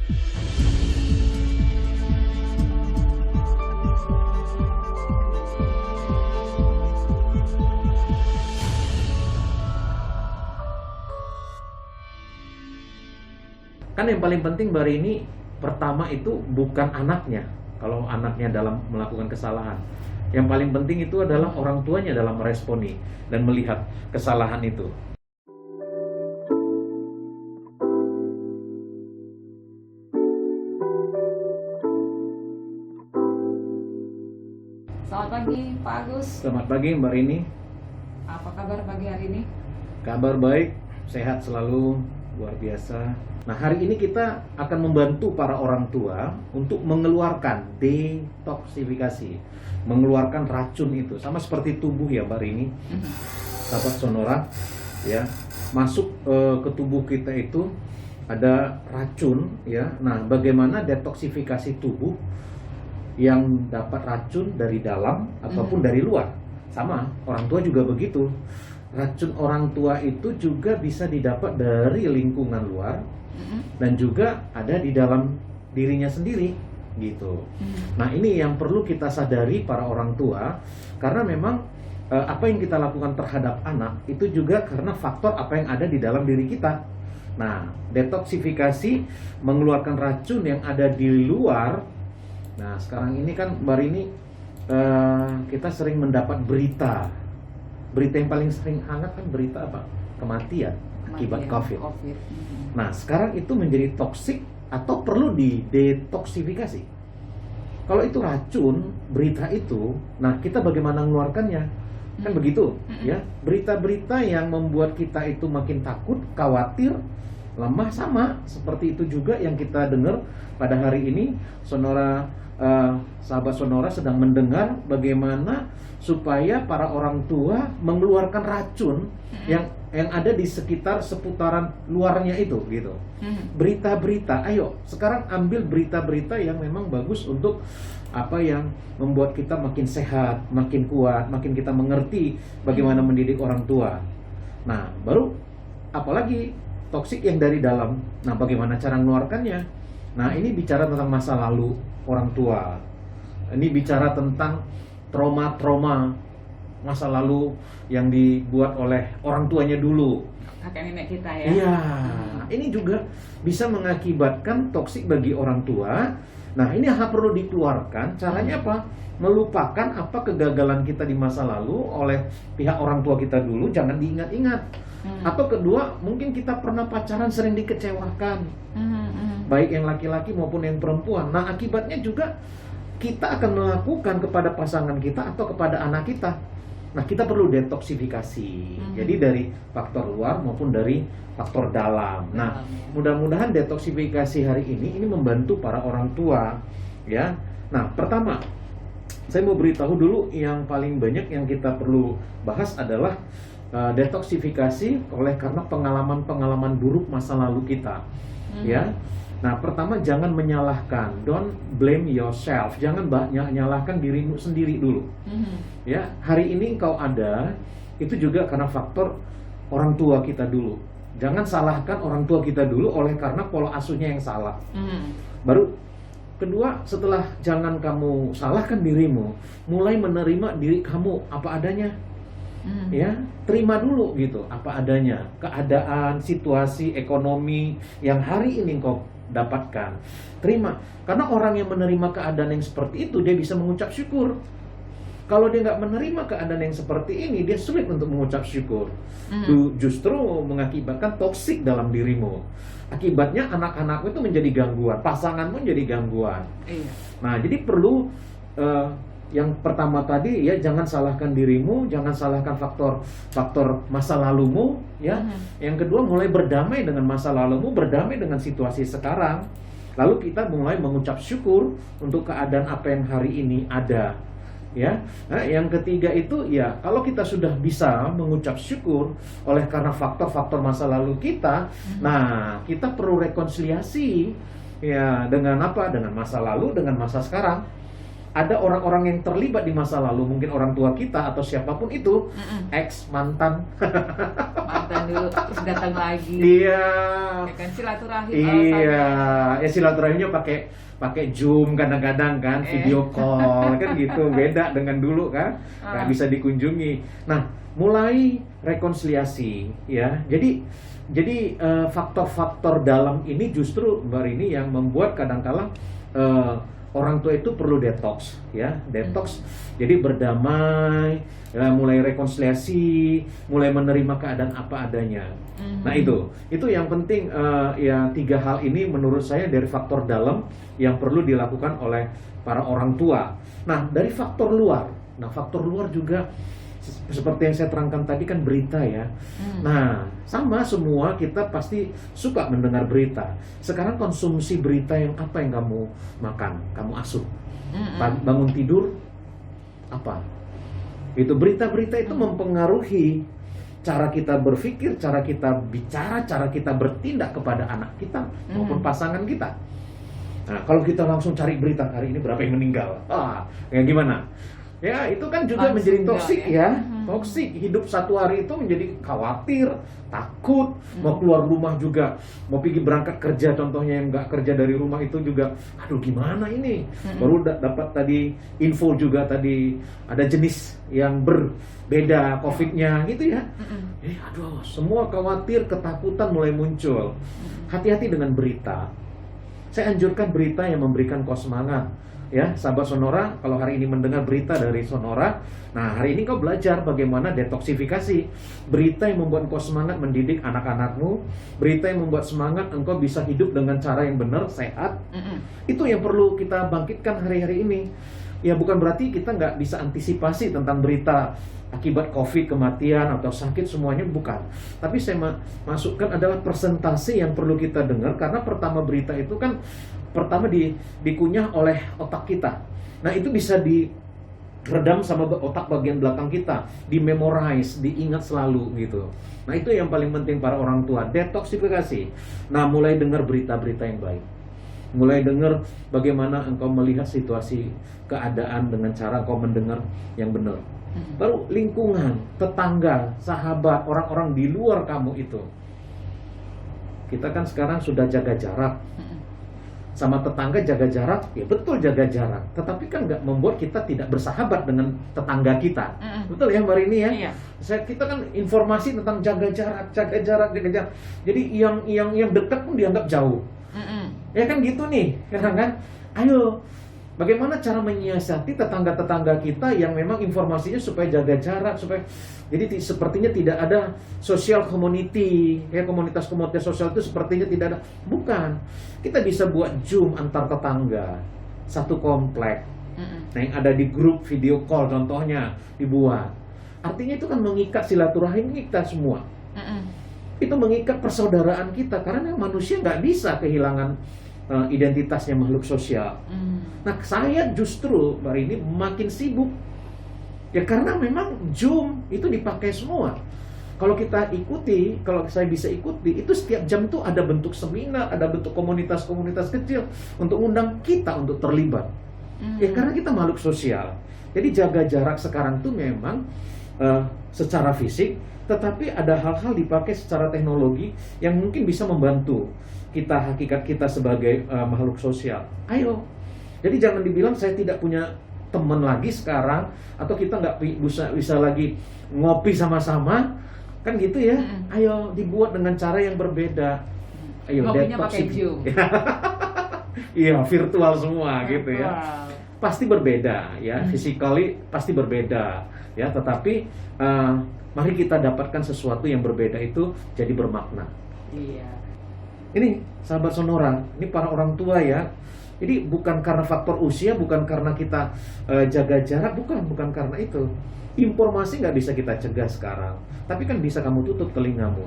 Kan yang paling penting Mbak ini pertama itu bukan anaknya. Kalau anaknya dalam melakukan kesalahan, yang paling penting itu adalah orang tuanya dalam meresponi dan melihat kesalahan itu. Selamat pagi Pak Agus. Selamat pagi Mbak Rini. Apa kabar pagi hari ini? Kabar baik, sehat selalu, luar biasa. Nah, hari ini kita akan membantu para orang tua untuk mengeluarkan detoksifikasi, mengeluarkan racun itu, sama seperti tubuh ya Mbak Rini, sahabat Sonora, ya, masuk ke tubuh kita itu ada racun, ya. Nah, bagaimana detoksifikasi tubuh yang dapat racun dari dalam ataupun dari luar? Sama, orang tua juga begitu. Racun orang tua itu juga bisa didapat dari lingkungan luar dan juga ada di dalam dirinya sendiri gitu. Nah, ini yang perlu kita sadari para orang tua, karena memang apa yang kita lakukan terhadap anak itu juga karena faktor apa yang ada di dalam diri kita. Nah, detoksifikasi mengeluarkan racun yang ada di luar. Nah, sekarang ini kan Mbak Rini, kita sering mendapat berita yang paling sering hangat kan berita apa? Kematian akibat COVID. Nah, sekarang itu menjadi toksik atau perlu didetoksifikasi. Kalau itu racun, berita itu, nah kita bagaimana mengeluarkannya? Kan begitu, ya. Berita-berita yang membuat kita itu makin takut, khawatir, lemah, sama seperti itu juga yang kita dengar pada hari ini. Sonora, sahabat Sonora sedang mendengar bagaimana supaya para orang tua mengeluarkan racun yang ada di sekitar seputaran luarnya itu gitu. Berita-berita, ayo sekarang ambil berita-berita yang memang bagus untuk apa yang membuat kita makin sehat, makin kuat, makin kita mengerti bagaimana mendidik orang tua. Nah, baru apalagi toksik yang dari dalam. Nah, bagaimana cara mengeluarkannya? Nah, ini bicara tentang masa lalu orang tua. Ini bicara tentang trauma-trauma masa lalu yang dibuat oleh orang tuanya dulu. Kakek nenek kita ya. Iya, ini juga bisa mengakibatkan toksik bagi orang tua. Nah, ini perlu dikeluarkan. Caranya apa? Melupakan apa kegagalan kita di masa lalu oleh pihak orang tua kita dulu, jangan diingat-ingat. Atau kedua, mungkin kita pernah pacaran sering dikecewakan, baik yang laki-laki maupun yang perempuan. Nah, akibatnya juga kita akan melakukan kepada pasangan kita atau kepada anak kita. Nah, kita perlu detoksifikasi. Jadi dari faktor luar maupun dari faktor dalam. Nah, mudah-mudahan detoksifikasi hari ini membantu para orang tua, ya. Nah, pertama, saya mau beritahu dulu yang paling banyak yang kita perlu bahas adalah detoksifikasi karena pengalaman-pengalaman buruk masa lalu kita, ya. Nah, pertama, jangan menyalahkan, don't blame yourself, jangan menyalahkan dirimu sendiri dulu. Ya, hari ini engkau ada itu juga karena faktor orang tua kita dulu. Jangan salahkan orang tua kita dulu oleh karena pola asuhnya yang salah. Baru kedua, setelah jangan kamu salahkan dirimu, mulai menerima diri kamu apa adanya. Ya, terima dulu gitu apa adanya, keadaan, situasi, ekonomi yang hari ini kau dapatkan. Terima, karena orang yang menerima keadaan yang seperti itu dia bisa mengucap syukur. Kalau dia nggak menerima keadaan yang seperti ini, dia sulit untuk mengucap syukur. Justru mengakibatkan toksik dalam dirimu. Akibatnya anak-anakmu itu menjadi gangguan, pasanganmu menjadi gangguan. Nah, jadi perlu yang pertama tadi, ya, jangan salahkan dirimu, jangan salahkan faktor masa lalumu, ya. Yang kedua, mulai berdamai dengan masa lalumu, berdamai dengan situasi sekarang. Lalu kita mulai mengucap syukur untuk keadaan apa yang hari ini ada, ya. Nah, yang ketiga itu, ya, kalau kita sudah bisa mengucap syukur oleh karena faktor-faktor masa lalu kita, nah, kita perlu rekonsiliasi, ya, dengan apa? Dengan masa lalu, dengan masa sekarang. ada orang-orang yang terlibat di masa lalu, mungkin orang tua kita atau siapapun itu, ex, mantan. Mantan dulu terus datang lagi. Iya. Ya kan silaturahim Iya, alasannya. ya silaturahimnya pakai Zoom kadang-kadang kan, video call kan gitu, beda dengan dulu kan, nggak bisa dikunjungi. Nah, mulai rekonsiliasi ya. Jadi faktor-faktor dalam ini justru Mbak Rini yang membuat kadang-kala orang tua itu perlu detox ya, detox. Jadi berdamai, ya, mulai rekonsiliasi, mulai menerima keadaan apa adanya. Nah itu yang penting ya, 3 hal ini menurut saya dari faktor dalam yang perlu dilakukan oleh para orang tua. Nah dari faktor luar, faktor luar juga seperti yang saya terangkan tadi kan berita ya. Nah sama semua kita pasti suka mendengar berita. Sekarang konsumsi berita yang apa yang kamu makan, kamu asup. Bangun tidur apa? Itu berita-berita itu mempengaruhi cara kita berpikir, cara kita bicara, cara kita bertindak kepada anak kita maupun pasangan kita. Nah, kalau kita langsung cari berita hari ini berapa yang meninggal, ya gimana? Ya, itu kan juga Langsung menjadi toksik ya. Toksik, hidup satu hari itu menjadi khawatir, takut, mau keluar rumah juga, mau pergi berangkat kerja contohnya yang nggak kerja dari rumah itu juga, aduh gimana ini? Baru dapat tadi info juga tadi ada jenis yang berbeda COVID-nya gitu ya. Aduh, semua khawatir, ketakutan mulai muncul. Hati-hati dengan berita. Saya anjurkan berita yang memberikan kau semangat. Ya, sahabat Sonora, kalau hari ini mendengar berita dari Sonora, nah hari ini kau belajar bagaimana detoksifikasi. Berita yang membuat kau semangat mendidik anak-anakmu, berita yang membuat semangat engkau bisa hidup dengan cara yang benar, sehat. Itu yang perlu kita bangkitkan hari-hari ini. Ya bukan berarti kita nggak bisa antisipasi tentang berita akibat COVID, kematian atau sakit semuanya, bukan. Tapi saya masukkan adalah persentase yang perlu kita dengar, karena pertama berita itu kan pertama dikunyah oleh otak kita. Nah itu bisa diredam sama otak bagian belakang kita, di-memorize, diingat selalu gitu. Nah itu yang paling penting para orang tua, detoksifikasi. Nah mulai dengar berita-berita yang baik, mulai dengar bagaimana engkau melihat situasi keadaan dengan cara engkau mendengar yang benar. Baru lingkungan, tetangga, sahabat, orang-orang di luar kamu itu. Kita kan sekarang sudah jaga jarak. Sama tetangga jaga jarak, ya betul jaga jarak. Tetapi kan nggak membuat kita tidak bersahabat dengan tetangga kita. Betul ya Mbak Rini ya? Iya. Kita kan informasi tentang jaga jarak, jaga jarak, jaga jarak. Jadi yang dekat pun dianggap jauh. Ya kan gitu nih, kan? Ayo, bagaimana cara menyiasati tetangga-tetangga kita yang memang informasinya supaya jaga jarak, supaya jadi sepertinya tidak ada social community, ya komunitas-komunitas sosial itu sepertinya tidak ada. Bukan, kita bisa buat Zoom antar tetangga satu komplek. Nah yang ada di grup video call contohnya dibuat. Artinya itu kan mengikat silaturahim kita semua. Itu mengikat persaudaraan kita, karena manusia nggak bisa kehilangan identitasnya, makhluk sosial. Nah saya justru hari ini makin sibuk ya, karena memang Zoom itu dipakai semua. Kalau kita ikuti, kalau saya bisa ikuti, itu setiap jam tuh ada bentuk seminar, ada bentuk komunitas-komunitas kecil untuk undang kita untuk terlibat. Ya karena kita makhluk sosial. Jadi jaga jarak sekarang tuh memang secara fisik, tetapi ada hal-hal dipakai secara teknologi yang mungkin bisa membantu kita, hakikat kita sebagai makhluk sosial. Ayo. Jadi jangan dibilang saya tidak punya teman lagi sekarang, atau kita nggak bisa lagi ngopi sama-sama, kan gitu ya. Ayo dibuat dengan cara yang berbeda. Ayo ngopinya pakai Zoom. Iya, virtual semua gitu ya. Pasti berbeda ya, physically pasti berbeda ya, tetapi mari kita dapatkan sesuatu yang berbeda itu jadi bermakna. Iya. Ini sahabat Sonora, ini para orang tua ya. Jadi bukan karena faktor usia, bukan karena kita jaga jarak, bukan karena itu. Informasi nggak bisa kita cegah sekarang, tapi kan bisa kamu tutup telingamu.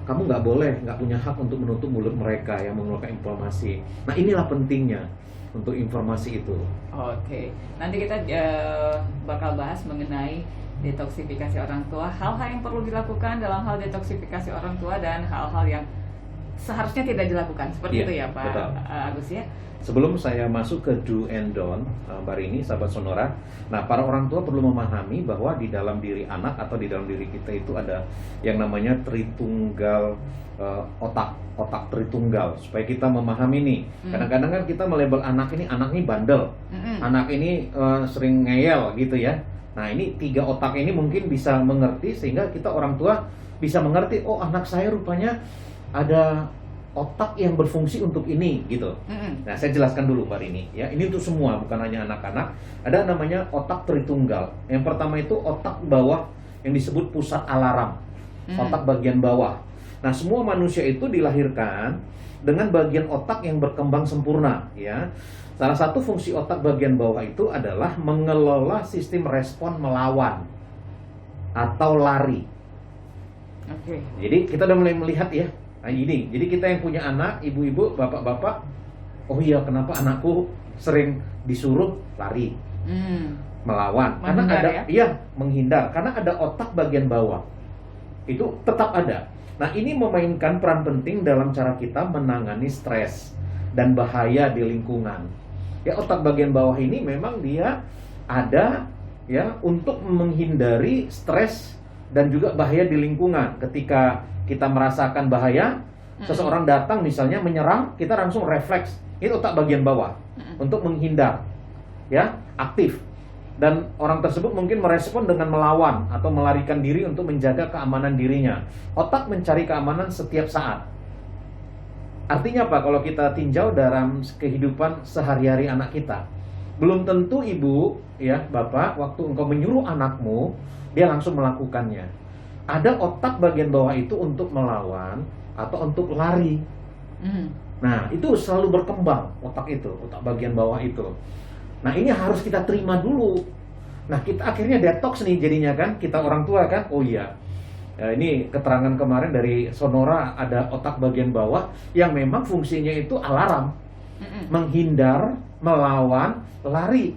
Kamu nggak punya hak untuk menutup mulut mereka yang mengeluarkan informasi. Nah inilah pentingnya untuk informasi itu. Oke, nanti kita bakal bahas mengenai detoksifikasi orang tua, hal-hal yang perlu dilakukan dalam hal detoksifikasi orang tua, dan hal-hal yang seharusnya tidak dilakukan. Seperti Iya, itu ya Pak betul. Agus ya. Sebelum saya masuk ke do and don't, Mbak Rini, sahabat Sonora, nah para orang tua perlu memahami bahwa di dalam diri anak atau di dalam diri kita itu ada yang namanya tritunggal otak tritunggal. Supaya kita memahami nih, kadang-kadang kan kita melabel anak ini bandel, anak ini sering ngeyel gitu ya. Nah ini 3 otak ini mungkin bisa mengerti sehingga kita orang tua bisa mengerti, oh anak saya rupanya ada otak yang berfungsi untuk ini gitu. Nah, saya jelaskan dulu Pak Rini ya. Ini untuk semua, bukan hanya anak-anak. Ada namanya otak tritunggal. Yang pertama itu otak bawah yang disebut pusat alarm. Otak bagian bawah. Nah, semua manusia itu dilahirkan dengan bagian otak yang berkembang sempurna ya. Salah satu fungsi otak bagian bawah itu adalah mengelola sistem respon melawan atau lari. Oke. Jadi kita udah mulai melihat ya. Nah ini, jadi kita yang punya anak, ibu-ibu, bapak-bapak, oh iya kenapa anakku sering disuruh lari, melawan, karena Menghindar ada, ya? iya menghindar, karena ada otak bagian bawah, itu tetap ada. Nah ini memainkan peran penting dalam cara kita menangani stres dan bahaya di lingkungan. Ya otak bagian bawah ini memang dia ada ya untuk menghindari stres dan juga bahaya di lingkungan. Ketika kita merasakan bahaya, seseorang datang misalnya menyerang, kita langsung refleks. Itu otak bagian bawah untuk menghindar, ya aktif. Dan orang tersebut mungkin merespon dengan melawan atau melarikan diri untuk menjaga keamanan dirinya. Otak mencari keamanan setiap saat. Artinya apa? Kalau kita tinjau dalam kehidupan sehari-hari anak kita, belum tentu ibu, ya bapak, waktu engkau menyuruh anakmu, dia langsung melakukannya. Ada otak bagian bawah itu untuk melawan atau untuk lari. Nah, itu selalu berkembang otak itu, otak bagian bawah itu. Nah, ini harus kita terima dulu. Nah, kita akhirnya detox nih jadinya kan, kita orang tua kan. Oh iya. Ya, ini keterangan kemarin dari Sonora ada otak bagian bawah yang memang fungsinya itu alarm. Menghindar, melawan, lari.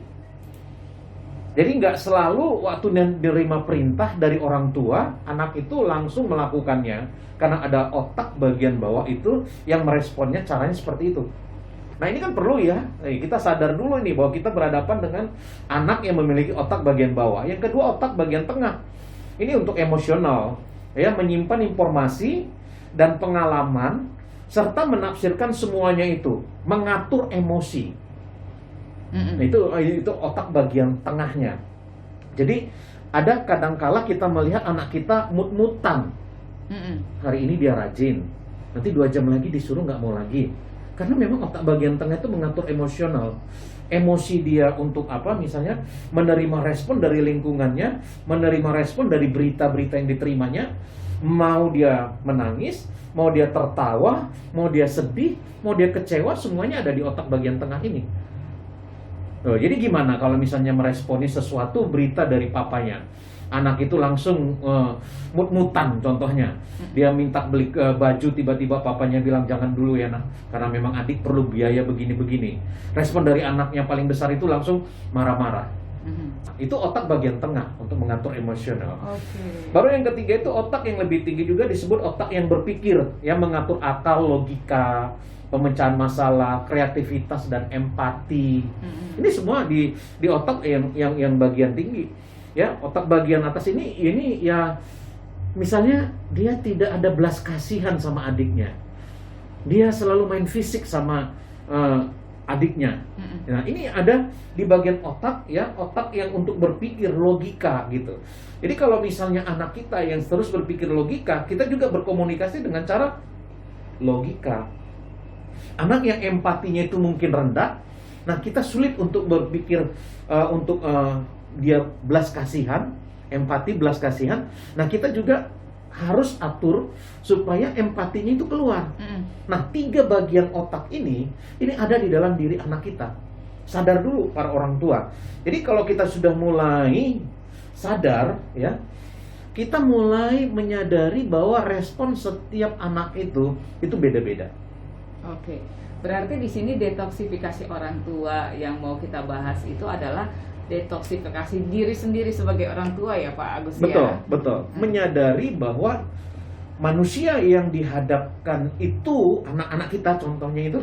Jadi nggak selalu waktu menerima perintah dari orang tua, anak itu langsung melakukannya. Karena ada otak bagian bawah itu yang meresponnya caranya seperti itu. Nah ini kan perlu ya, kita sadar dulu nih bahwa kita berhadapan dengan anak yang memiliki otak bagian bawah. Yang kedua otak bagian tengah. Ini untuk emosional, ya menyimpan informasi dan pengalaman serta menafsirkan semuanya itu, mengatur emosi. Nah, itu otak bagian tengahnya. Jadi ada kadangkala kita melihat anak kita mut-mutan. Hari ini dia rajin, nanti 2 jam lagi disuruh nggak mau lagi. Karena memang otak bagian tengah itu mengatur emosional. Emosi dia untuk apa? Misalnya menerima respon dari lingkungannya, menerima respon dari berita-berita yang diterimanya. Mau dia menangis, mau dia tertawa, mau dia sedih, mau dia kecewa, semuanya ada di otak bagian tengah ini. Jadi gimana kalau misalnya meresponi sesuatu berita dari papanya? Anak itu langsung mut-mutan contohnya. Dia minta beli baju, tiba-tiba papanya bilang jangan dulu ya nak, karena memang adik perlu biaya begini-begini. Respon dari anaknya paling besar itu langsung marah-marah. Itu otak bagian tengah untuk mengatur emosional. Baru yang ketiga itu otak yang lebih tinggi juga disebut otak yang berpikir, yang mengatur akal, logika, pemecahan masalah, kreativitas dan empati. Ini semua di otak yang bagian tinggi. Ya, otak bagian atas ini ya misalnya dia tidak ada belas kasihan sama adiknya. Dia selalu main fisik sama adiknya. Nah, ini ada di bagian otak ya, otak yang untuk berpikir logika gitu. Jadi kalau misalnya anak kita yang terus berpikir logika, kita juga berkomunikasi dengan cara logika. Anak yang empatinya itu mungkin rendah, nah kita sulit untuk berpikir dia belas kasihan, empati belas kasihan. Nah kita juga harus atur supaya empatinya itu keluar. Nah 3 bagian otak ini ada di dalam diri anak kita. Sadar dulu para orang tua. Jadi kalau kita sudah mulai sadar ya, kita mulai menyadari bahwa respon setiap anak itu beda-beda. Oke, berarti di sini detoksifikasi orang tua yang mau kita bahas itu adalah detoksifikasi diri sendiri sebagai orang tua ya Pak Agus. Betul, betul. Menyadari bahwa manusia yang dihadapkan itu, anak-anak kita contohnya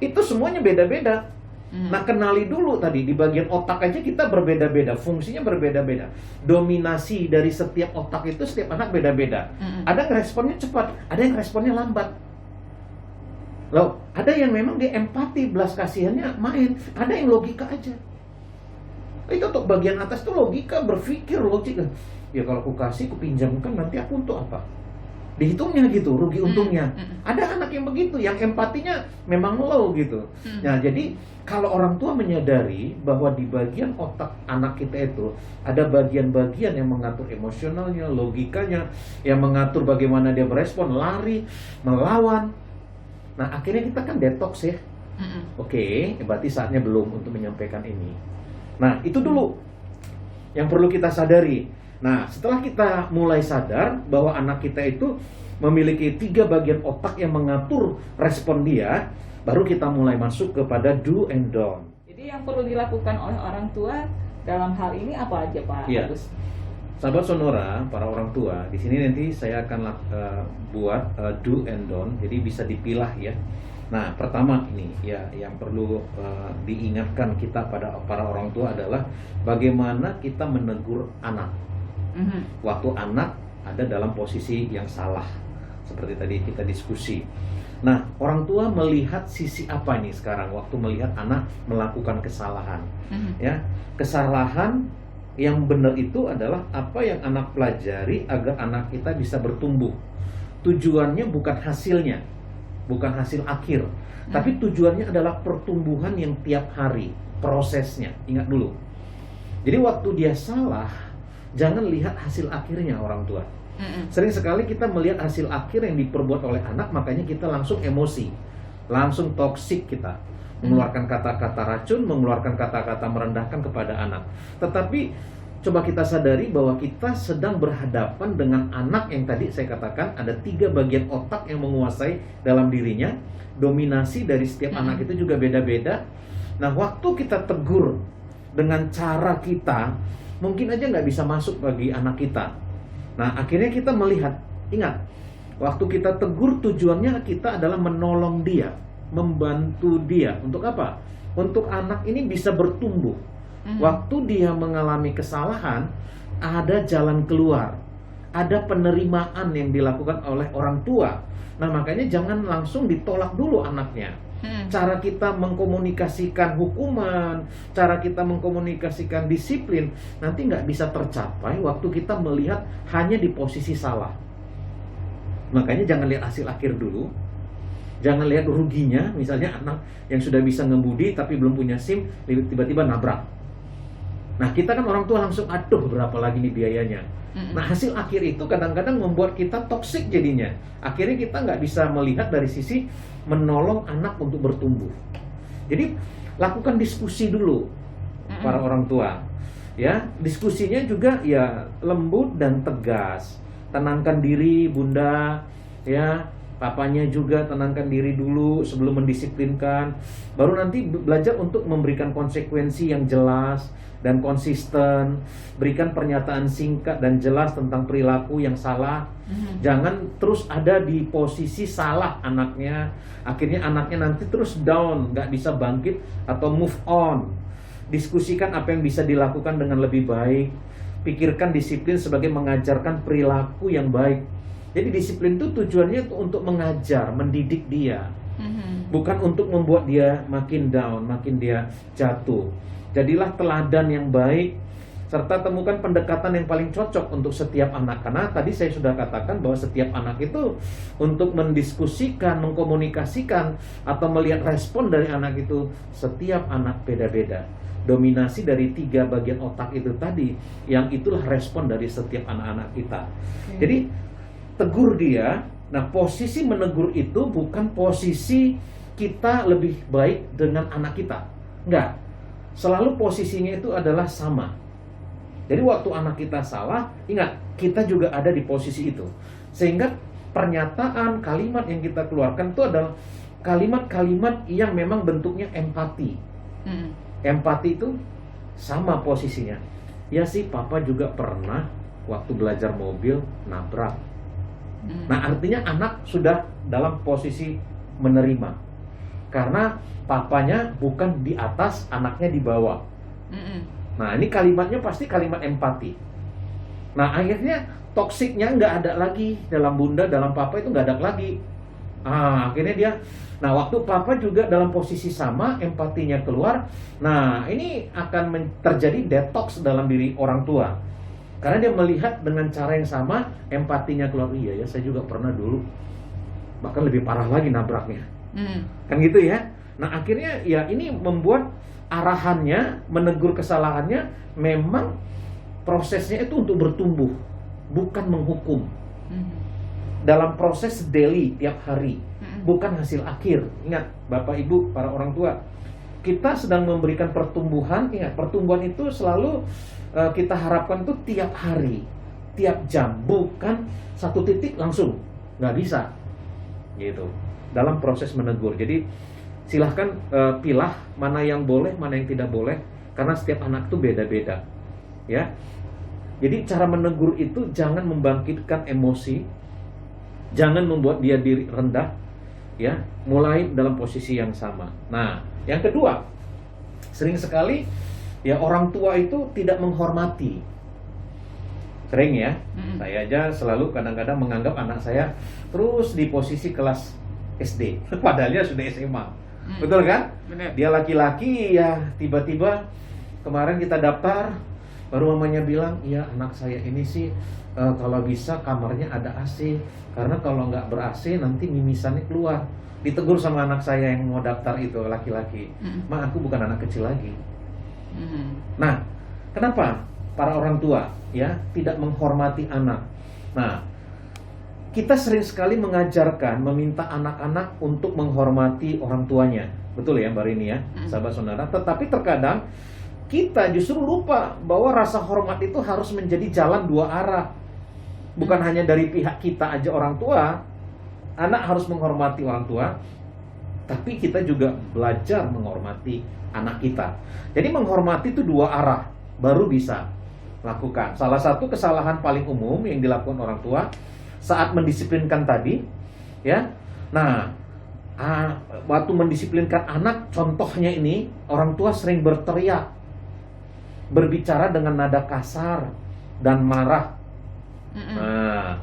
itu semuanya beda-beda. Nah, kenali dulu tadi di bagian otak aja kita berbeda-beda, fungsinya berbeda-beda. Dominasi dari setiap otak itu setiap anak beda-beda. Ada yang responnya cepat, ada yang responnya lambat. Loh, ada yang memang dia empati, belas kasihannya main, ada yang logika aja. Itu untuk bagian atas tuh logika, berpikir logika. Ya kalau aku kasih, aku pinjamkan, nanti aku untuk apa? Dihitungnya gitu, rugi untungnya. Ada anak yang begitu, yang empatinya memang low gitu. Nah, jadi kalau orang tua menyadari bahwa di bagian otak anak kita itu ada bagian-bagian yang mengatur emosionalnya, logikanya, yang mengatur bagaimana dia berespon, lari, melawan. Nah, akhirnya kita kan detox ya. Oke, berarti saatnya belum untuk menyampaikan ini. Nah, itu dulu yang perlu kita sadari. Nah, setelah kita mulai sadar bahwa anak kita itu memiliki 3 bagian otak yang mengatur respon dia, baru kita mulai masuk kepada do and don't. Jadi yang perlu dilakukan oleh orang tua dalam hal ini apa aja, Pak Agus? Sahabat Sonora, para orang tua, di sini nanti saya akan buat do and don't, jadi bisa dipilah ya. Nah, pertama ini ya yang perlu diingatkan kita pada para orang tua adalah bagaimana kita menegur anak. Waktu anak ada dalam posisi yang salah, seperti tadi kita diskusi. Nah, orang tua melihat sisi apa nih sekarang waktu melihat anak melakukan kesalahan? Ya, kesalahan yang benar itu adalah apa yang anak pelajari agar anak kita bisa bertumbuh. Tujuannya bukan hasilnya, bukan hasil akhir, tapi tujuannya adalah pertumbuhan yang tiap hari, prosesnya. Ingat dulu. Jadi waktu dia salah, jangan lihat hasil akhirnya orang tua. Sering sekali kita melihat hasil akhir yang diperbuat oleh anak, makanya kita langsung emosi, langsung toksik kita, mengeluarkan kata-kata racun, mengeluarkan kata-kata merendahkan kepada anak. Tetapi coba kita sadari bahwa kita sedang berhadapan dengan anak yang tadi saya katakan ada 3 bagian otak yang menguasai dalam dirinya. Dominasi dari setiap anak itu juga beda-beda. Nah, waktu kita tegur dengan cara kita, mungkin aja nggak bisa masuk bagi anak kita. Nah, akhirnya kita melihat, ingat, waktu kita tegur tujuannya kita adalah menolong dia, membantu dia. Untuk apa? Untuk anak ini bisa bertumbuh. Waktu dia mengalami kesalahan, ada jalan keluar, ada penerimaan yang dilakukan oleh orang tua. Nah, makanya jangan langsung ditolak dulu anaknya. Cara kita mengkomunikasikan hukuman, cara kita mengkomunikasikan disiplin nanti nggak bisa tercapai waktu kita melihat hanya di posisi salah. Makanya jangan lihat hasil akhir dulu, jangan lihat ruginya. Misalnya anak yang sudah bisa ngemudi tapi belum punya SIM tiba-tiba nabrak. Nah, kita kan orang tua langsung, aduh berapa lagi nih biayanya. Nah, hasil akhir itu kadang-kadang membuat kita toksik jadinya. Akhirnya kita nggak bisa melihat dari sisi menolong anak untuk bertumbuh. Jadi lakukan diskusi dulu para orang tua. Ya, diskusinya juga ya lembut dan tegas. Tenangkan diri bunda, ya. Papanya juga tenangkan diri dulu sebelum mendisiplinkan. Baru nanti belajar untuk memberikan konsekuensi yang jelas dan konsisten. Berikan pernyataan singkat dan jelas tentang perilaku yang salah. Jangan terus ada di posisi salah anaknya. Akhirnya anaknya nanti terus down, nggak bisa bangkit atau move on. Diskusikan apa yang bisa dilakukan dengan lebih baik. Pikirkan disiplin sebagai mengajarkan perilaku yang baik. Jadi disiplin itu tujuannya untuk mengajar, mendidik dia, bukan untuk membuat dia makin down, makin dia jatuh. Jadilah teladan yang baik, serta temukan pendekatan yang paling cocok untuk setiap anak. Karena tadi saya sudah katakan bahwa setiap anak itu untuk mendiskusikan, mengkomunikasikan, atau melihat respon dari anak itu, setiap anak beda-beda. Dominasi dari 3 bagian otak itu tadi, yang itulah respon dari setiap anak-anak kita. Jadi tegur dia. Nah, posisi menegur itu bukan posisi kita lebih baik dengan anak kita. Enggak. Selalu posisinya itu adalah sama. Jadi waktu anak kita salah, ingat, kita juga ada di posisi itu. Sehingga pernyataan, kalimat yang kita keluarkan itu adalah kalimat-kalimat yang memang bentuknya empati. Empati itu sama posisinya. Ya sih, papa juga pernah waktu belajar mobil nabrak. Nah, artinya anak sudah dalam posisi menerima. Karena papanya bukan di atas, anaknya di bawah. Nah, ini kalimatnya pasti kalimat empati. Nah, akhirnya toksiknya nggak ada lagi dalam bunda, dalam papa itu nggak ada lagi. Akhirnya dia, nah waktu papa juga dalam posisi sama, empatinya keluar. Nah, ini akan terjadi detox dalam diri orang tua. Karena dia melihat dengan cara yang sama, empatinya keluar. Iya ya, saya juga pernah dulu. Bahkan lebih parah lagi nabraknya. Kan gitu ya. Nah, akhirnya ya ini membuat arahannya, menegur kesalahannya, memang prosesnya itu untuk bertumbuh, bukan menghukum. Dalam proses daily, tiap hari, bukan hasil akhir. Ingat, Bapak Ibu, para orang tua, kita sedang memberikan pertumbuhan. Ingat, pertumbuhan itu selalu kita harapkan itu tiap hari, tiap jam, bukan satu titik langsung. Nggak bisa gitu dalam proses menegur. Jadi silahkan pilah mana yang boleh, mana yang tidak boleh, karena setiap anak itu beda-beda ya. Jadi cara menegur itu jangan membangkitkan emosi, jangan membuat dia diri rendah ya, mulai dalam posisi yang sama. Nah, yang kedua, sering sekali ya orang tua itu tidak menghormati. Sering ya, saya aja selalu kadang-kadang menganggap anak saya terus di posisi kelas SD, padahal dia sudah SMA. Betul kan? Bener. Dia laki-laki ya, tiba-tiba kemarin kita daftar, baru mamanya bilang, iya anak saya ini sih kalau bisa kamarnya ada AC, karena kalau nggak ber-AC nanti mimisannya keluar. Ditegur sama anak saya yang mau daftar itu, laki-laki. Ma, aku bukan anak kecil lagi. Nah, kenapa para orang tua ya tidak menghormati anak? Nah, kita sering sekali mengajarkan, meminta anak-anak untuk menghormati orang tuanya. Betul ya Mbak Rini ya, sahabat saudara. Tetapi terkadang kita justru lupa bahwa rasa hormat itu harus menjadi jalan dua arah. Bukan hanya dari pihak kita aja orang tua, anak harus menghormati orang tua, tapi kita juga belajar menghormati anak kita. Jadi menghormati itu dua arah, baru bisa lakukan. Salah satu kesalahan paling umum yang dilakukan orang tua saat mendisiplinkan tadi, ya. Nah, waktu mendisiplinkan anak, contohnya ini orang tua sering berteriak, berbicara dengan nada kasar dan marah. Nah,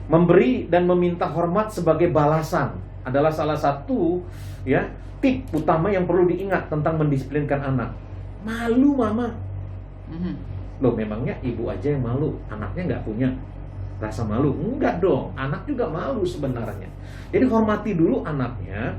memberi dan meminta hormat sebagai balasan adalah salah satu ya tip utama yang perlu diingat tentang mendisiplinkan anak. Malu mama. Loh, memangnya ibu aja yang malu, anaknya nggak punya rasa malu? Enggak dong, anak juga malu sebenarnya. Jadi hormati dulu anaknya.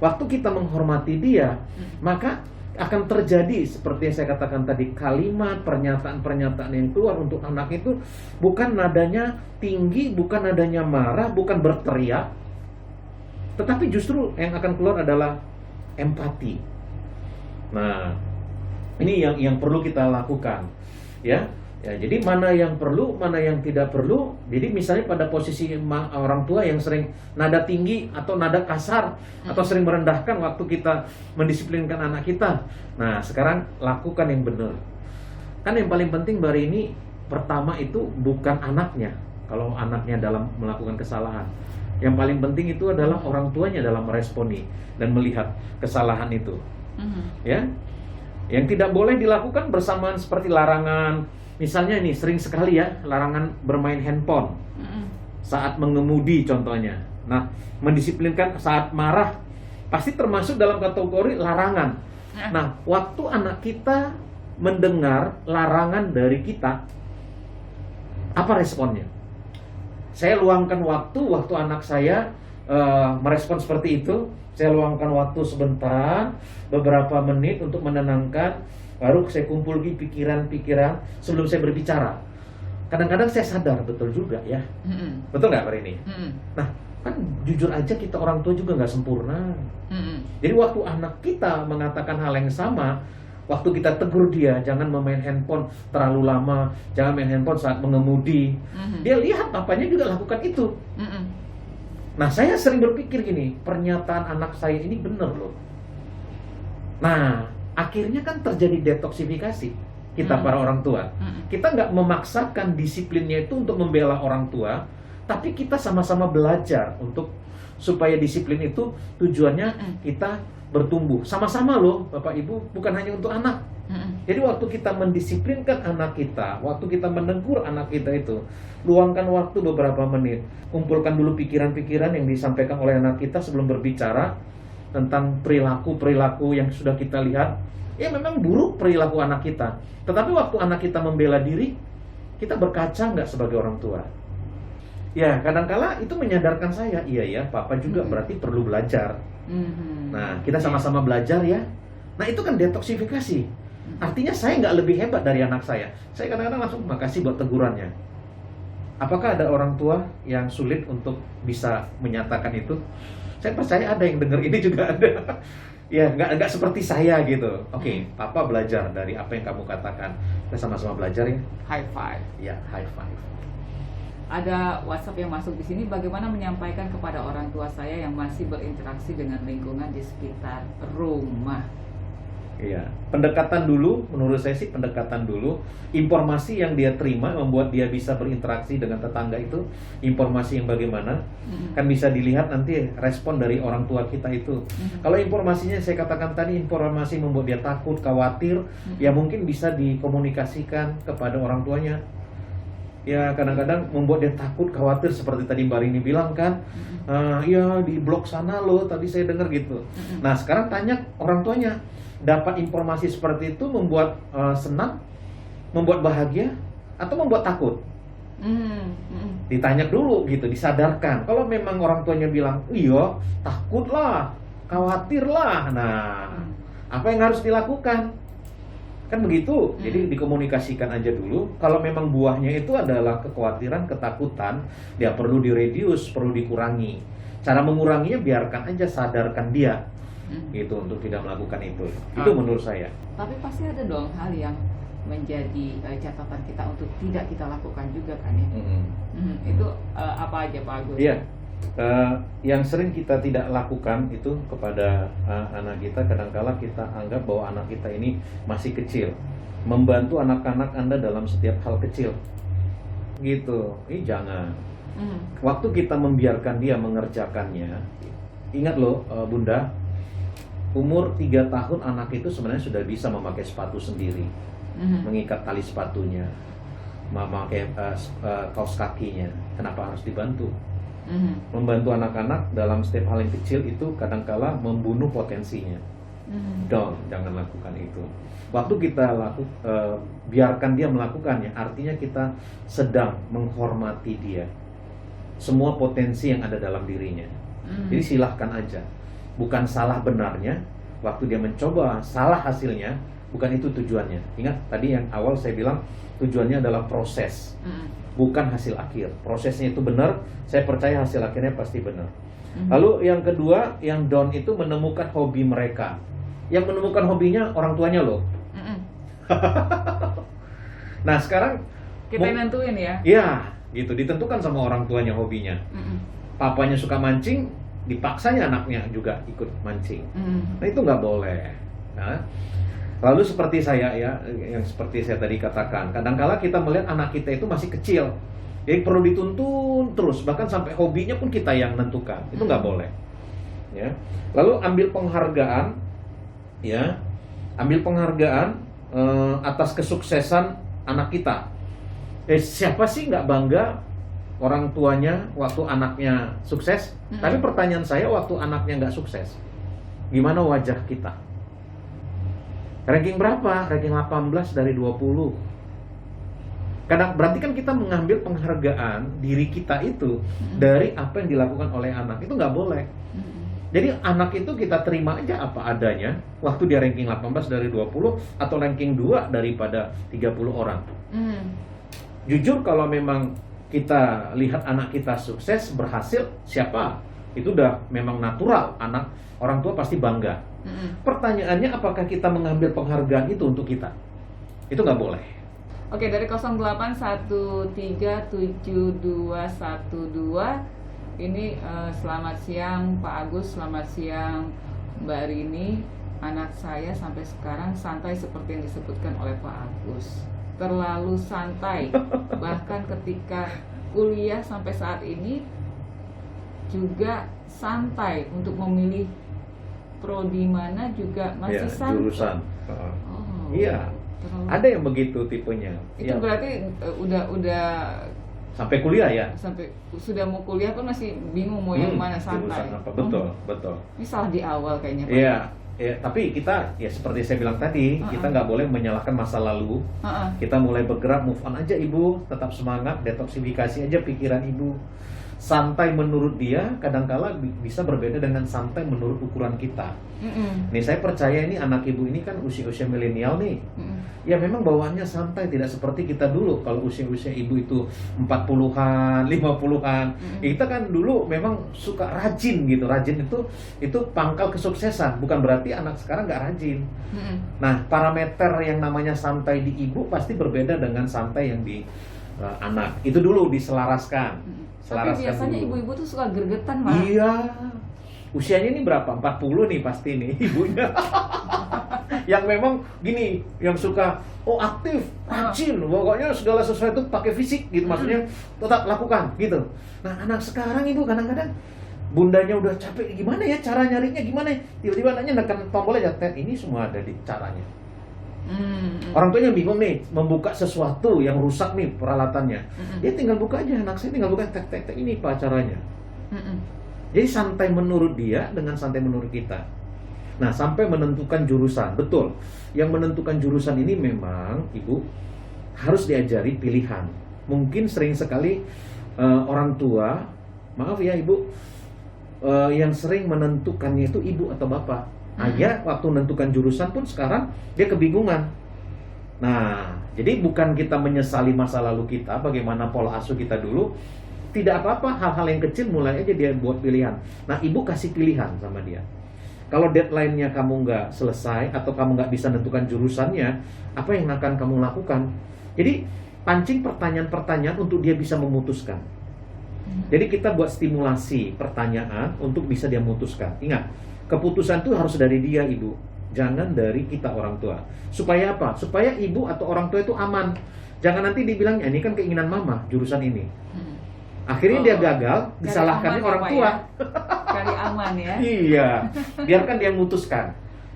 Waktu kita menghormati dia, maka akan terjadi seperti yang saya katakan tadi, kalimat, pernyataan-pernyataan yang keluar untuk anak itu bukan nadanya tinggi, bukan nadanya marah, bukan berteriak, tetapi justru yang akan keluar adalah empati. Nah, ini yang perlu kita lakukan ya. Ya, jadi mana yang perlu, mana yang tidak perlu. Jadi misalnya pada posisi orang tua yang sering nada tinggi atau nada kasar atau sering merendahkan waktu kita mendisiplinkan anak kita. Nah, sekarang lakukan yang benar. Kan yang paling penting Mbak ini pertama itu bukan anaknya. Kalau anaknya dalam melakukan kesalahan, yang paling penting itu adalah orang tuanya dalam meresponi dan melihat kesalahan itu. Ya. Yang tidak boleh dilakukan bersamaan seperti larangan. Misalnya ini sering sekali ya, larangan bermain handphone saat mengemudi contohnya. Nah, mendisiplinkan saat marah pasti termasuk dalam kategori larangan. Nah, waktu anak kita mendengar larangan dari kita, apa responnya? Saya luangkan waktu anak saya merespon seperti itu. Saya luangkan waktu sebentar, beberapa menit untuk menenangkan, baru saya kumpul lagi pikiran-pikiran sebelum saya berbicara. Kadang-kadang saya sadar, betul juga ya. Betul nggak Pak Rini? Nah, kan jujur aja kita orang tua juga nggak sempurna. Jadi waktu anak kita mengatakan hal yang sama, waktu kita tegur dia, jangan memain handphone terlalu lama, jangan main handphone saat mengemudi. Dia lihat papanya juga lakukan itu. Nah, saya sering berpikir gini, pernyataan anak saya ini benar loh. Nah, akhirnya kan terjadi detoksifikasi kita para orang tua. Kita nggak memaksakan disiplinnya itu untuk membela orang tua, tapi kita sama-sama belajar untuk supaya disiplin itu tujuannya kita bertumbuh sama-sama loh, Bapak Ibu, bukan hanya untuk anak. Jadi waktu kita mendisiplinkan anak kita, waktu kita menegur anak kita itu, luangkan waktu beberapa menit, kumpulkan dulu pikiran-pikiran yang disampaikan oleh anak kita sebelum berbicara tentang perilaku-perilaku yang sudah kita lihat. Ya memang buruk perilaku anak kita, tetapi waktu anak kita membela diri, kita berkaca nggak sebagai orang tua? Ya kadangkala itu menyadarkan saya, iya ya, Papa juga berarti perlu belajar. Nah kita sama-sama belajar ya. Nah itu kan detoksifikasi. Artinya saya nggak lebih hebat dari anak saya. Saya kadang-kadang langsung makasih buat tegurannya. Apakah ada orang tua yang sulit untuk bisa menyatakan itu? Saya percaya ada yang dengar ini juga ada. Ya nggak seperti saya gitu. Oke, Papa belajar dari apa yang kamu katakan. Kita sama-sama belajar ya. High five. Ya, high five. Ada WhatsApp yang masuk di sini, bagaimana menyampaikan kepada orang tua saya yang masih berinteraksi dengan lingkungan di sekitar rumah? Iya, pendekatan dulu, menurut saya sih pendekatan dulu. Informasi yang dia terima membuat dia bisa berinteraksi dengan tetangga itu, informasi yang bagaimana, kan bisa dilihat nanti respon dari orang tua kita itu. Kalau informasinya saya katakan tadi, informasi membuat dia takut, khawatir, ya mungkin bisa dikomunikasikan kepada orang tuanya. Ya kadang-kadang membuat dia takut, khawatir seperti tadi Mbak Rini bilang kan, ya di blok sana loh, tadi saya dengar gitu. Nah sekarang tanya orang tuanya, dapat informasi seperti itu membuat senang, membuat bahagia, atau membuat takut? Ditanya dulu gitu, disadarkan. Kalau memang orang tuanya bilang, iya takutlah, khawatirlah, nah apa yang harus dilakukan? Kan begitu, jadi dikomunikasikan aja dulu. Kalau memang buahnya itu adalah kekhawatiran, ketakutan, dia perlu direduce, perlu dikurangi. Cara menguranginya biarkan aja, sadarkan dia gitu untuk tidak melakukan itu. Itu menurut saya. Tapi pasti ada dong hal yang menjadi catatan kita untuk tidak kita lakukan juga kan ya. Itu apa aja Pak Agus? Iya. Yang sering kita tidak lakukan itu kepada anak kita, kadangkala kita anggap bahwa anak kita ini masih kecil. Membantu anak-anak Anda dalam setiap hal kecil gitu, ini jangan. Waktu kita membiarkan dia mengerjakannya, ingat loh Bunda, umur 3 tahun anak itu sebenarnya sudah bisa memakai sepatu sendiri, mengikat tali sepatunya, memakai kaos kakinya. Kenapa harus dibantu? Membantu anak-anak dalam setiap hal yang kecil itu kadangkala membunuh potensinya. Jangan lakukan itu. Waktu kita biarkan dia melakukannya, artinya kita sedang menghormati dia, semua potensi yang ada dalam dirinya. Jadi silahkan aja. Bukan salah benarnya. Waktu dia mencoba, salah hasilnya, bukan itu tujuannya. Ingat tadi yang awal saya bilang, tujuannya adalah proses, bukan hasil akhir. Prosesnya itu benar, saya percaya hasil akhirnya pasti benar. Lalu yang kedua, yang down itu menemukan hobi mereka. Yang menemukan hobinya orang tuanya loh. Nah sekarang kita nentuin ya. Iya, gitu, ditentukan sama orang tuanya hobinya. Papanya suka mancing, dipaksanya anaknya juga ikut mancing. Nah itu nggak boleh. Nah, lalu seperti saya ya, yang seperti saya tadi katakan, kadangkala kita melihat anak kita itu masih kecil, jadi perlu dituntun terus, bahkan sampai hobinya pun kita yang menentukan. Itu nggak boleh. Ya. Lalu ambil penghargaan, ya, ambil penghargaan atas kesuksesan anak kita. Siapa sih nggak bangga orang tuanya waktu anaknya sukses? Tapi pertanyaan saya, waktu anaknya nggak sukses, gimana wajah kita? Ranking berapa? Ranking 18 dari 20. Kadang berarti kan kita mengambil penghargaan diri kita itu dari apa yang dilakukan oleh anak. Itu nggak boleh. Jadi anak itu kita terima aja apa adanya. Waktu dia ranking 18 dari 20 atau ranking 2 daripada 30 orang. Jujur kalau memang kita lihat anak kita sukses, berhasil, siapa? Itu udah memang natural, anak orang tua pasti bangga. Pertanyaannya, apakah kita mengambil penghargaan itu untuk kita? Itu nggak boleh. Oke, dari 0813721212 ini selamat siang Pak Agus, selamat siang Mbak Rini. Anak saya sampai sekarang santai seperti yang disebutkan oleh Pak Agus. Terlalu santai, bahkan ketika kuliah sampai saat ini juga santai untuk memilih prodi mana juga masih Ya, santai. jurusan. Oh, Iya, terlalu- ada yang begitu tipenya. Itu Ya, berarti udah sampai kuliah ya. sampai sudah mau kuliah pun masih bingung mau yang mana santai. Jurusan apa? Betul, betul. Ini salah di awal kayaknya, Pak. Iya, ya, tapi kita ya seperti saya bilang tadi, kita nggak boleh menyalahkan masa lalu. Heeh. Kita mulai bergerak, move on aja ibu, tetap semangat, detoksifikasi aja pikiran ibu. Santai menurut dia, kadangkala bisa berbeda dengan santai menurut ukuran kita. Mm-mm. Nih saya percaya ini anak ibu ini kan usia-usia milenial nih. Mm-mm. Ya memang bawaannya santai, tidak seperti kita dulu. Kalau usia-usia ibu itu 40-an, 50-an. Kita kan dulu memang suka rajin gitu. Rajin itu pangkal kesuksesan. Bukan berarti anak sekarang nggak rajin. Mm-mm. Nah, parameter yang namanya santai di ibu pasti berbeda dengan santai yang di anak. Itu dulu diselaraskan. Tapi biasanya dulu. ibu-ibu tuh suka gergetan, Pak. Iya. Usianya ini berapa? 40 nih pasti nih ibunya. Yang memang gini, yang suka aktif, rajin, pokoknya segala sesuatu pakai fisik gitu, maksudnya tetap lakukan gitu. Nah, anak sekarang ibu kadang-kadang bundanya udah capek, gimana ya cara nyarinya gimana ya? Tiba-tiba anaknya nekan tombol aja, ini semua ada di caranya. Orang tuanya bingung nih, membuka sesuatu yang rusak nih peralatannya. Dia tinggal buka aja, anak saya tinggal buka tek ini Pak caranya. Jadi santai menurut dia dengan santai menurut kita. Nah, sampai menentukan jurusan, betul. Yang menentukan jurusan ini memang Ibu harus diajari pilihan. Mungkin sering sekali orang tua, maaf ya Ibu, yang sering menentukannya itu ibu atau bapak. Ayah waktu menentukan jurusan pun sekarang dia kebingungan. Nah, jadi bukan kita menyesali masa lalu kita, bagaimana pola asuh kita dulu. Tidak apa-apa, hal-hal yang kecil mulai aja dia buat pilihan. Nah, ibu kasih pilihan sama dia. Kalau deadline-nya kamu nggak selesai atau kamu nggak bisa menentukan jurusannya, apa yang akan kamu lakukan? Jadi pancing pertanyaan-pertanyaan untuk dia bisa memutuskan. Jadi kita buat stimulasi pertanyaan untuk bisa dia memutuskan. Ingat, keputusan itu harus dari dia ibu, jangan dari kita orang tua. Supaya apa? Supaya ibu atau orang tua itu aman. Jangan nanti dibilangnya ini kan keinginan mama jurusan ini. Akhirnya dia gagal, disalahkannya orang tua. Cari aman ya. Iya, biarkan dia memutuskan.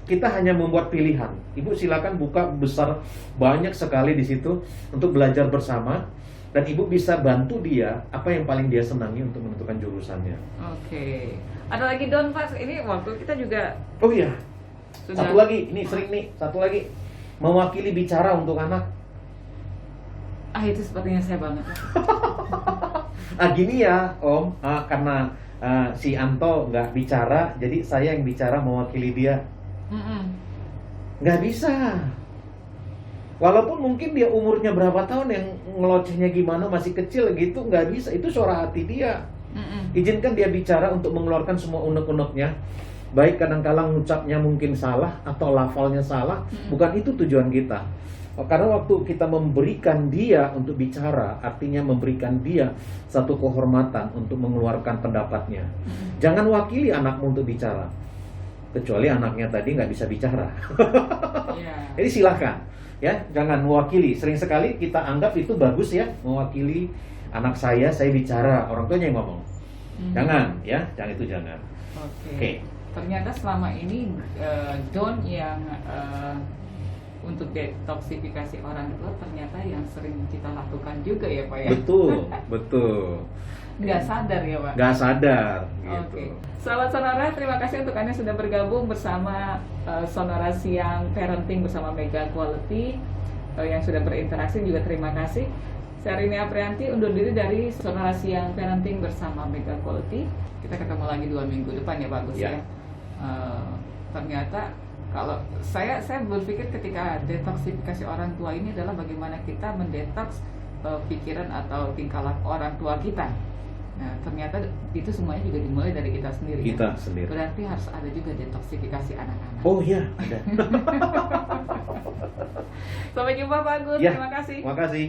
Kita hanya membuat pilihan. Ibu silakan buka besar, banyak sekali di situ untuk belajar bersama. Dan ibu bisa bantu dia apa yang paling dia senangi untuk menentukan jurusannya. Oke. Ada lagi Don Pak, ini waktu kita juga Oh iya, sudah. satu lagi, ini sering nih, satu lagi. Mewakili bicara untuk anak. Itu sepertinya saya banget. Gini ya Om, karena si Anto nggak bicara, jadi saya yang bicara mewakili dia. Nggak bisa. Walaupun mungkin dia umurnya berapa tahun, yang ngelocehnya gimana, masih kecil gitu, nggak bisa. Itu suara hati dia. Izinkan dia bicara untuk mengeluarkan semua unek-uneknya. Baik kadang-kala ngucapnya mungkin salah atau lafalnya salah. Bukan itu tujuan kita. Karena waktu kita memberikan dia untuk bicara, artinya memberikan dia satu kehormatan untuk mengeluarkan pendapatnya. Jangan wakili anakmu untuk bicara, kecuali anaknya tadi nggak bisa bicara. Jadi silakan, ya, jangan mewakili. Sering sekali kita anggap itu bagus ya, mewakili anak saya bicara, orang tuanya yang ngomong. Jangan, ya, jangan itu jangan. Oke. Ternyata selama ini Don yang untuk detoksifikasi orang tua ternyata yang sering kita lakukan juga ya Pak ya. Betul, betul. Nggak sadar ya Pak. Nggak sadar. Gitu. Oke. Sahabat Sonora, terima kasih untuk Anda sudah bergabung bersama Sonora Siang Parenting bersama Mega Quality. Yang sudah berinteraksi juga terima kasih. Saya Rini Aprianti undur diri dari Sonora Siang Parenting bersama Mega Quality. Kita ketemu lagi 2 minggu depan ya Bagus ya. Ternyata kalau saya berpikir ketika detoksifikasi orang tua ini adalah bagaimana kita mendetoks pikiran atau tingkah laku orang tua kita. Nah, ternyata itu semuanya juga dimulai dari kita sendiri. Kita sendiri. Berarti harus ada juga detoksifikasi anak-anak. Oh iya, ada. Sampai jumpa Pak Agus. Ya, Terima kasih. Terima kasih.